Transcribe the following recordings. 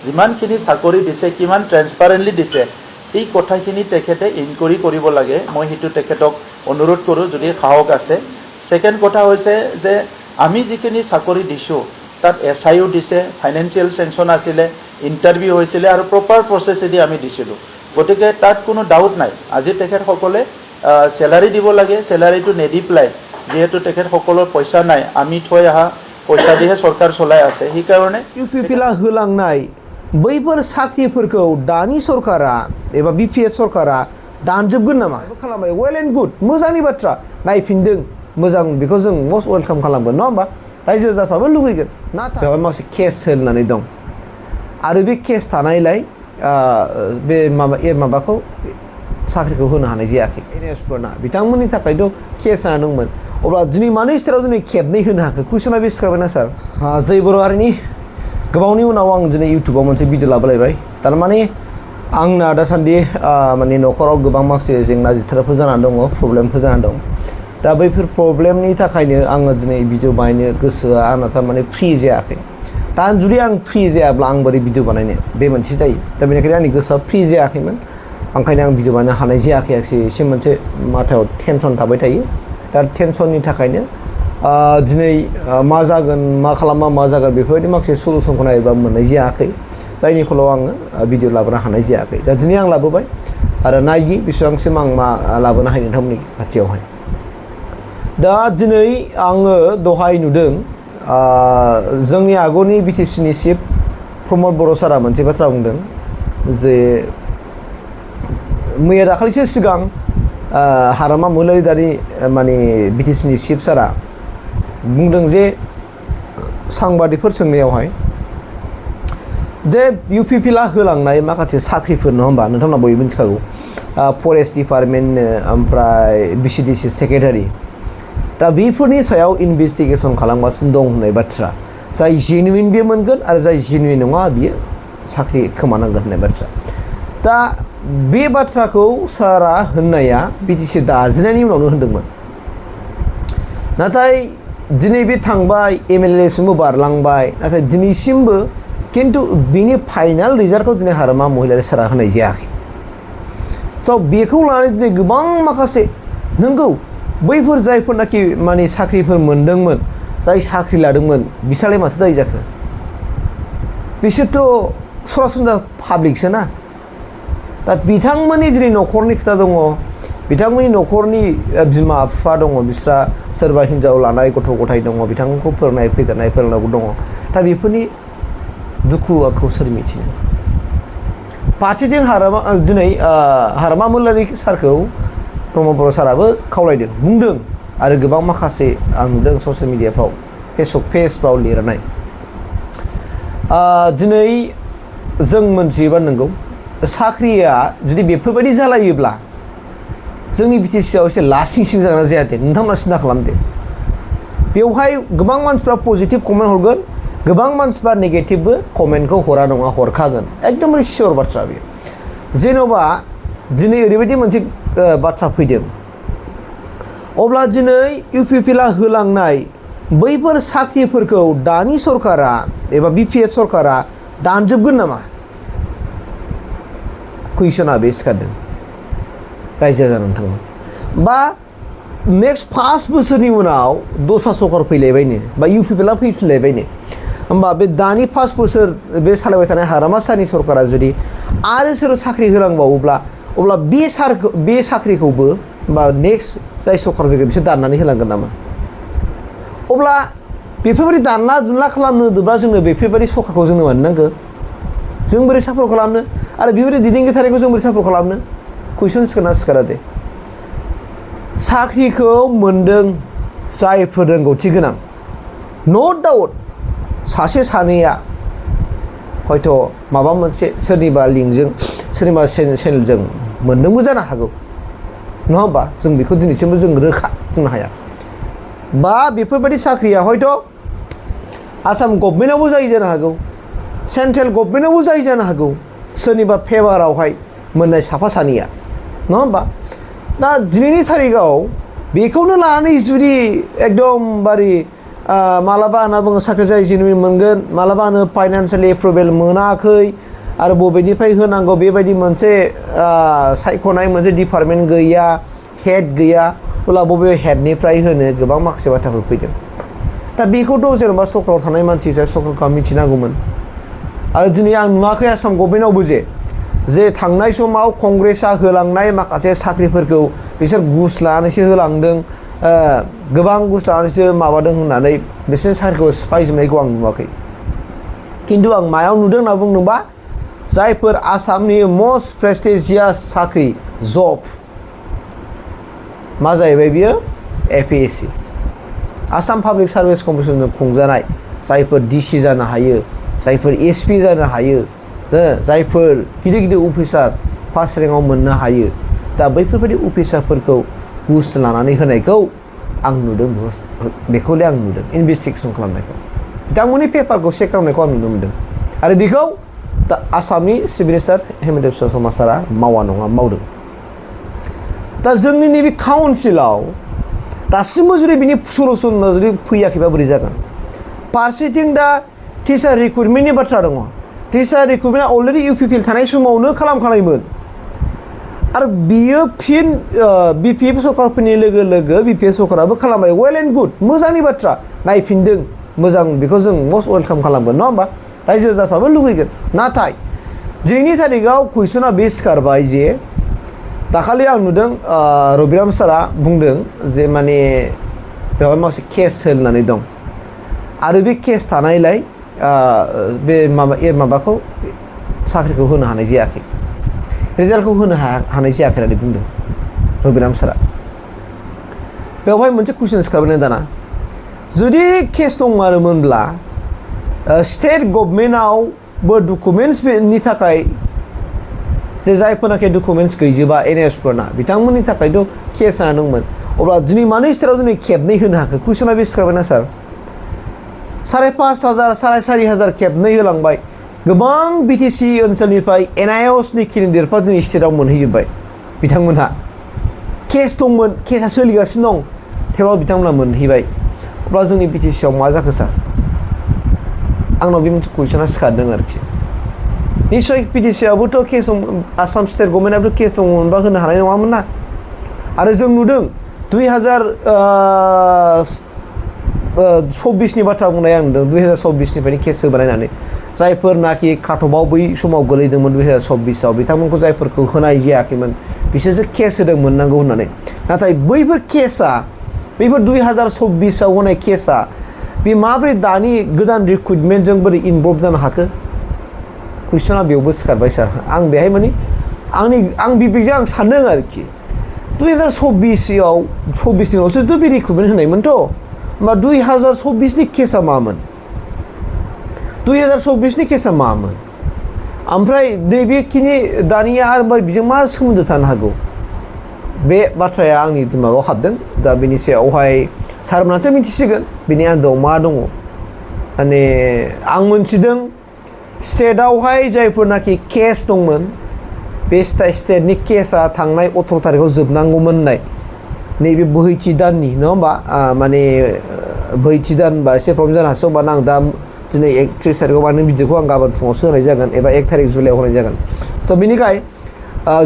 যিমানখিনি চাকৰি দিছে কিমান ট্ৰেন্সপাৰেণ্টলি দিছে এই কথাখিনি তেখেতে ইনকুৱাৰী কৰিব লাগে মই হেতু তেখেতক অনুৰোধ কৰোঁ যদি সাহস আছে সেকেন্ড কথা হৈছে যে আমি যিখিনি চাকৰি দিছো তাত এসআইও দিছে ফাইনান্সিয়েল সেংচন আছিলে ইন্টাৰভিউ হৈছিলে আৰু প্ৰপাৰ প্ৰসেছেদি আমি দিছিলো গতিকে তাত কোনো ডাউট নাই আজি তেখেতসকলে স্যালাৰি দিব লাগে স্যালাৰিটো নেদি প্লাই যেহেতু তেখেতসকলৰ পইচা নাই আমি থৈ আহা পইচা দিয়ে সরকার চলাই আছে সেই কারণে ইউপিপিলা होलांनाय बैफोर साख्रिफोरखौ दानि सरकारा एबा बिपिएफ सरकारा दानजोबगोन नामा खालामबाय वेल एन्ड गुड मोजांनि बाथ्रा नायफिनदों मोजां बेखौ जों मोस्ट वेलकाम खालामगोन नङा होमबा रायजो राजाफ्राबो लुगैगोन नाथाय बेवहाय माखासे केस सोलिनानै दं आरो बे केस थानायलाय बे माबाखौ साख्रिखौ होनो हानाय जायाखै एनएसफोरना बिथांमोननि थाखायथ' केस जाना दंमोन अब्ला दिनै मानो स्टेटआव दिनै खेबनै होनो हाखो कुइसना बे सिखाबायना सार जै बर' हारिनि गोबावनि उनाव आं दिनै इउटुबाव मोनसे भिडिअ लाबोलायबाय थारमाने आंना दासान्दि माने न'खराव गोबां माखासे जेंना जेथोराफोर जानानै दङ प्रब्लेमफोर जानानै दं दा बैफोर प्रब्लेमनि थाखायनो आङो दिनै भिडिअ बानायनो गोसोआ आंना थारमाने फ्रि जायाखै दा जुदि आं फ्रि जायाब्ला आं बोरै भिडिअ बानायनो बे मोनसे जायो दा बेनिखायनो आंनि गोसोआ फ्रि जायाखैमोन ओंखायनो आं भिडिअ बानायनो हानाय जायाखै एसे मोनसे माथायाव टेनसन थाबाय थायो दा टेनसननि थाखायनो दिनै मा जागोन मा खालामबा मा जागोन बेफोरबायदि माखासे सलुसनखौ नायबा मोननाय जायाखै जायनि फलाव आङो भिडिअ लाबोनो हानाय जायाखै दा दिनै आं लाबोबाय आरो नायगि बेसेबांसिम आं मा लाबोनो हायो नोंथांमोननि खाथियावहाय दा दिनै आङो दहाय नुदों जोंनि आगोलनि बिटिसिनि चिफ प्रमद बर' सारा मोनसे बाथ्रा बुंदों जे मैया दाखालिसो सिगां हारामा महिलारि दानि माने बिटिसिनि चिफ सारा बुंदों जे सांबादिकफोर सोंनायावहाय जे इउपिपिला होलांनाय माखासे साख्रिफोर नङा होमबा नोंथांमोना बयबो मिथिखागौ फरेस्ट डिपार्टमेन्टनो ओमफ्राय बिसिडिसि सेक्रेटारि दा बेफोरनि सायाव इनभेस्टिगेसन खालामगासिनो दं होननाय बाथ्रा जाय जेनुइन बे मोनगोन आरो जाय जेनुइन नङा बियो साख्रि खोमानांगोन होननाय बाथ्रा दा बे बाथ्राखौ सारा होननाया बिटिसि दाजेननायनि उनावनो होनदोंमोन नाथाय दिनै बे थांबाय एमएलए सिमबो बारलांबाय नाथाय दिनैसिमबो किन्तु बिनि फाइनाल रिजाल्टखौ दिनै हारामा महिलारि सारा होनाय जायाखै स' बेखौ लानानै दिनै गोबां माखासे नंगौ बैफोर जायफोरनाखि माने साख्रिफोर मोनदोंमोन जाय साख्रि लादोंमोन बिसोरलाय माथो दाय जाखो बिसोरथ' सरासनस्रा पाब्लिकसो ना दा बिथांमोननि दिनै न'खरनि खोथा दङ बिथांमोननि न'खरनि बिमा बिफा दङ बिस्रा सोरबा हिन्जाव लानाय गथ' गथाय दङ बिथांमोनखौ फोरोंनाय फेदेरनाय फोरोंनांगौ दङ दा बेफोरनि दुखुखौ सोर मिथिनो फारसेथिं दिनै हारामा महिलारि सारखौ प्रमद बर' साराबो खावलायदों बुंदों आरो गोबां माखासे आं नुदों ससियेल मिडियाफ्राव फेसबुक पेजफ्राव लिरनाय दिनै जों मोनथियोबा नंगौ साख्रिया जुदि बेफोरबायदि जालायोब्ला जोंनि बिटिसिआव एसे लासिं सिं जागोन ना जायाथे नोंथांमोना सिन्था खालामदो बेवहाय गोबां मानसिफ्रा पजिटिभ कमेन्ट हरगोन गोबां मानसिफ्रा नेगेटिभबो कमेन्टखौ हरा नङा हरखागोन एकदमबारे सियर बाथ्रा बेयो जेन'बा दिनै ओरैबायदि मोनसे बाथ्रा फैदों अब्ला दिनै इउपिपिला होलांनाय बैफोर साख्रिफोरखौ दानि सरकारा एबा बिपिएफ सरकारा दानजोबगोन नामा कुइसना बे सिखारदों रायजो जानानै थाङो बा नेक्स्ट 5 बोसोरनि उनाव दस्रा सरकार फैलायबायनो बा इउपिपिएलआ फैफिनलायबायनो होमबा बे दानि 5 बोसोर बे सालायबाय थानाय हारामा सारनि सरकारा जुदि आरो सोर साख्रि होलांबावोब्ला अब्ला बे साख्रिखौबो बा नेक्स्ट जाय सरकार फैगोन बिसोर दाननानै होलांगोन नामा अब्ला बेफोरबायदि दानला दुनला खालामनोब्ला जोङो बेफोरबायदि सरकारखौ जोंनो मानो नांगौ जों बोरै सापर्ट खालामनो आरो बेबायदि दैदेनगिरिखौ जों बोरै सापर्ट खालामनो कुइसन सिखारना सिखारा दे साख्रिखौ मोनदों जायफोर रोंगौथि गोनां नो डाउट सासे सानैया हयथ' माबा मोनसे सोरनिबा लिंकजों सोरनिबा चेनेलजों मोनदोंबो जानो हागौ नङा होमबा जों बेखौ दिनैसिमबो जों रोखा बुंनो हाया बा बेफोरबायदि साख्रिया हयथ' आसाम गभर्नमेन्टआवबो जायो जानो हागौ सेन्ट्रेल गभर्नमेन्टआवबो जायो जानो हागौ सोरनिबा फेभारावहाय मोननाय साफा सानैया नङा होमबा दा दिनैनि थारिखआव बेखौनो लानानै जुदि एकदमबारे मालाबा होनना बुङो साख्रि जाय जेनुइन मोनगोन मालाबा होनो फाइनान्सियेलि एप्रुभेल मोनाखै आरो बबेनिफ्राय होनांगौ बेबायदि मोनसे सायख'नाय मोनसे डिपार्टमेन्ट गैया हेड गैया अब्ला बबे हेडनिफ्राय होनो गोबां माखासे बाथ्राफोर फैदों दा बेखौथ' जेनेबा सरकाराव थानाय मानसि हिसाबै सरकारखौ मिथिनांगौमोन आरो दिनै आं नुवाखै आसाम गभर्नमेन्टआवबो जे थांनाय समाव कंग्रेसआ होलांनाय माखासे साख्रिफोरखौ बिसोर घुस लानानैसो होलांदों गोबां घुस लानानैसो माबादों होननानै बिसोर साख्रिखौ सिफायजोबनायखौ आं नुवाखै खिन्थु आं मायाव नुदों होनना बुंदोंबा जायफोर आसामनि मस्ट प्रेस्टिजियास साख्रि जब मा जाहैबाय बियो APSC आसाम पाब्लिक सार्भिस कमिसनजों खुंजानाय जायफोर DC जानो हायो जायफोर SP जानो हायो जायफोर गिदिर गिदिर अफिसार फार्स्ट रेंकआव मोननो हायो दा बैफोरबायदि अफिसारफोरखौ घुस लानानै होनायखौ आं नुदों बेखौले आं नुदों इनभेस्टिगेसन खालामनायखौ बिथांमोननि पेपारखौ चेक खालामनायखौ आं नुनो मोनदों आरो बेखौ दा आसामनि चिफ मिनिस्टार हेमन्त बिश्व शर्माआ मावा नङा मावदों दा जोंनि नैबे काउन्सिलाव दासिमबो जुदि बिनि सलुसना जुदि फैयाखैबा बोरै जागोन फारसेथिं दा टिचार रिक्रुटमेन्टनि बाथ्रा दङ टिचार रिक्रुटमेन्टआ अलरेडि UPPL थानाय समावनो खालामखानायमोन आरो बियो फिन BPF सरकार फैनाय लोगो लोगो BPF सरकाराबो खालामबाय वेल एन्ड गुड मोजांनि बाथ्रा नायफिनदों मोजां बेखौ जों मस्ट वेलकाम खालामगोन नङा होमबा रायजो राजाफ्राबो लुगैगोन नाथाय दिनैनि थारिखआव कुइसना बे सिखारबाय जे दाखालि आं नुदों रबिराम सारा बुंदों जे माने बेवहाय माखासे केस होनानै दं आरो बे केस थानायलाय बे माबाखौ साख्रिखौ होनो हानाय जायाखै रिजाल्टखौ होनो हानाय जायाखै होननानै बुंदों रबिराम सारा बेवहाय मोनसे कुइसन सिखारबाय दाना जुदि केस दंमारोमोनब्ला स्टेट गभर्नमेन्टआवबो डकुमेन्ट्सनि थाखाय जे जायफोरनाखि डकुमेन्ट्स गैजोबा NS फोरना बिथांमोननि थाखायथ' केस जानांगौमोन अब्ला दिनै मानो स्टेटआव दिनै खेबनै होनो हाखो कुइसना बे सिखारबायना सार 5,500 4,500 खेबनै होलांबाय गोबां BTC ओनसोलनिफ्राय NIOSनि केन्डिडेटफ्रा दिनै स्टेटआव मोनहैजोब्बाय बिथांमोनहा केस दंमोन केसआ सोलिगासिनो दं थेवब्लाबो बिथांमोनहा मोनहैबाय अब्ला जोंनि BTC आव मा जाखो सार आंनाव बे मोनसे कुइसना सिखारदों आरोखि निश्चय BTC आवबोथ' केस आसाम स्टेट गभर्नमेन्टआबोथ' केस दंमोनबा होनो हानाय नङामोन ना आरो जों नुदों 2024नि बाथ्रा बुंनाय आं नुदों 2024निफ्रायनो केस होबायनानै जायफोरनाखि खाथबाव बै समाव गोलैदोंमोन 2024आव बिथांमोनखौ जायफोरखौ होनाय जायाखैमोन बिसोरसो केस होदों मोननांगौ होननानै नाथाय बैफोर केसआ बैफोर 2024आव होनाय केसआ बे माबोरै दानि गोदान रिक्रुटमेन्टजों बोरै इनभल्भ जानो हाखो कुइसना बेयावबो सिखारबाय सार आं बेहाय माने आं बिबेकजों आं सानदों आरोखि 2024आव 24नि उनावसोथ' बे रिक्रुटमेन्ट होनायमोनथ' होमबा 2024नि केसआ मामोन 2024नि केसआ मामोन ओमफ्राय नैबेखिनि दानिया आरो बेजों मा सोमोन्दो थानो हागौ बे बाथ्राया आंनि दिमागाव हाबदों दा बेनि सायावहाय सारमोनासो मिथिसिगोन बेनि आन्दोआव मा दङ माने आं मोनथिदों स्टेटआवहाय जायफोरनाखि केस दंमोन बे स्टेटनि केसआ थांनाय 18 तारिखआव जोबनांगौमोन होननाय नैबे बोहैथि दाननि नङा होमबा माने बोहैथि दान बा एसे प्रब्लेम जानो हागौ होमबा आं दा दिनै 31 तारिखआव माने भिडिअखौ आं गाबोन फुङावसो होनाय जागोन एबा 1 तारिख जुलाइआव होनाय जागोन थ' बेनिखाय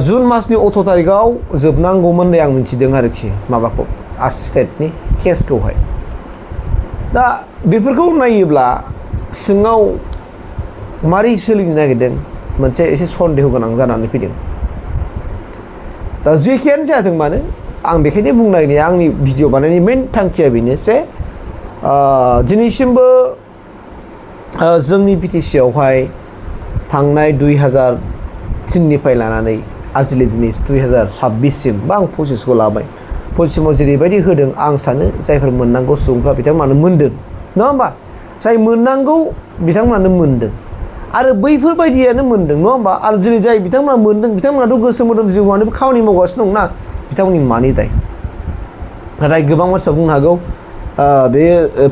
जुन मासनि 18 तारिखआव जोबनांगौमोन होननाय आं मिथिदों आरोखि माबाखौ स्टेटनि केसखौहाय दा बेफोरखौ नायोब्ला सिङाव मारै सोलिनो नागिरदों मोनसे एसे सन्देह गोनां जानानै फैदों दा जेखियानो जाथों मानो आं बेखायनो बुंनो नागिरनाया आंनि भिडिअ बानायनायनि मेन थांखिया बेनो जे दिनैसिमबो जोंनि BTC आवहाय थांनाय 2003निफ्राय लानानै आजिलि दिनै 2026सिम बा आं 25खौ लाबाय 25आव जेरैबायदि होदों आं सानो जायफोर मोननांगौ सुबुंफ्रा बिथांमोनानो मोनदों नङा होमबा जाय मोननांगौ बिथांमोनानो मोनदों आरो बैफोरबायदियानो मोनदों नङा होमबा आरो दिनै जाय बिथांमोना मोनदों बिथांमोनाथ' गोसो मोदोम जिउ होनानैबो खामानि मावगासिनो दंना बिथांमोननि मानि दाय नाथाय गोबां मानसिफ्रा बुंनो हागौ बे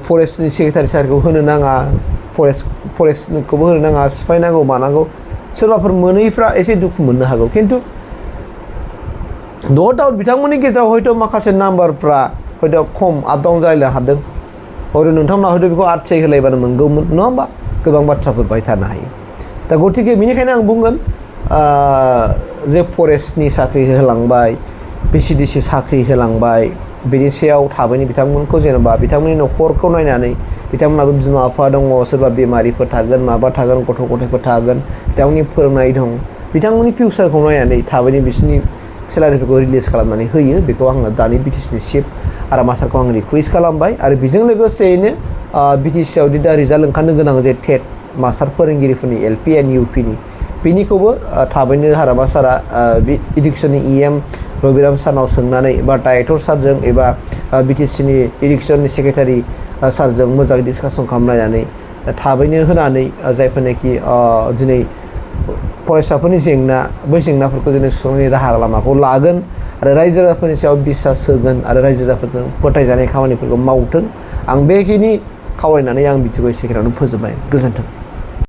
फरेस्टनि सेक्रेटारि सारखौ होनो नाङा फरेस्टखौबो होनो नाङा सिफायनांगौ मानांगौ सोरबाफोर मोनैफ्रा एसे दुखु मोननो हागौ खिन्थु नो डाउट बिथांमोननि गेजेराव हयथ' माखासे नाम्बारफ्रा हयथ' खम आप डाउन जालायनो हादों हयथ' नोंथांमोना हयथ' बेखौ आरथिआइ होलायबानो मोनगौमोन नङा होमबा गोबां बाथ्राफोर बाहाय थानो हायो दा गतिके बेनिखायनो आं बुंगोन जे फरेस्टनि साख्रि होलांबाय PCDC साख्रि होलांबाय बेनि सायाव थाबैनो बिथांमोनखौ जेनेबा बिथांमोननि न'खरखौ नायनानै बिथांमोनाबो बिमा बिफा दङ सोरबा बेमारिफोर थागोन माबा थागोन गथ' गथायफोर थागोन बिथांमोननि फोरोंनाय दं बिथांमोननि फिउचारखौ नायनानै थाबैनो बिसोरनि सेलारिफोरखौ रिलिज खालामनानै होयो बेखौ आङो दानि BTCनि चिफ आरो मास्टारखौ आं रिकुवेस्ट खालामबाय आरो बेजों लोगोसेयैनो BTC आव दा रिजाल्ट ओंखारनो गोनां जे टेट मास्टार फोरोंगिरिफोरनि LP एन्ड UPनि बेनिखौबो थाबैनो हारामा सारा बे इडुकेसननि EM रबिराम सारनाव सोंनानै बा डाइरेक्टर सारजों एबा BTCनि इडुकेसननि सेक्रेटारि सारजों मोजाङै डिसकासन खालामलायनानै थाबैनो होनानै जायफोरनाखि दिनै फरायसाफोरनि जेंना बै जेंनाफोरखौ दिनै सुस्रांनायनि राहा लामाखौ लागोन आरो रायजो राजाफोरनि सायाव बिसास होगोन आरो रायजो राजाफोरजों फोथायजानाय खामानिफोरखौ मावथों आं बेखिनि खावलायनानै आं बिथिंखौ एसेखिनियावनो फोजोबबाय गोजोन्थों